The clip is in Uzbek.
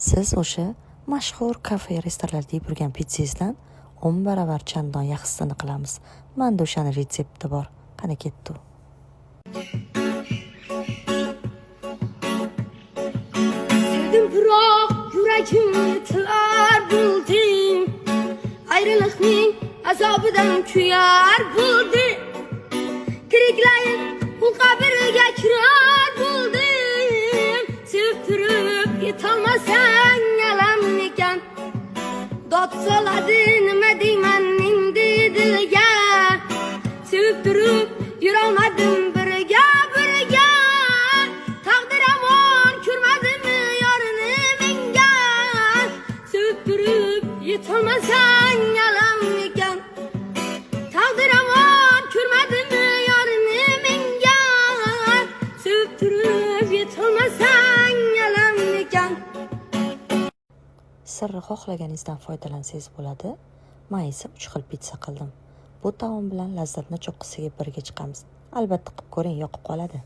Siz o'sha mashhur kafe restoranlarda yeb yurgan pizzangizdan 10 baravar chandon yaxshisini qilamiz. Menda o'shani retsepti bor. Qani ketdi u. Sevdim biroq yuragimni tilar bo'ldim. Ayriliqning azobidan kuyar bo'ldim. Tiriklayim bu qabrga kirar bo'ldim. Sevib turib yetolmasang alam ekan. Dod soladi nima deyman endi dilga. Sevib turib yurolmadim birga. Taqdir amon ko'rmadimmi yorini menga. Sevib turib yetolmasang alam ekan. Taqdir amon ko'rmadimmi yorini menga. Sevib turib yetolmasang alam ekan. Sirri xohlaganingizdan foydalansangiz bo'ladi. Men esa 3 xil pitsa qildim. Bu taom bilan lazzatni cho'qqisiga birga chiqamiz. Albatta qilib ko'ring, yoqib qoladi.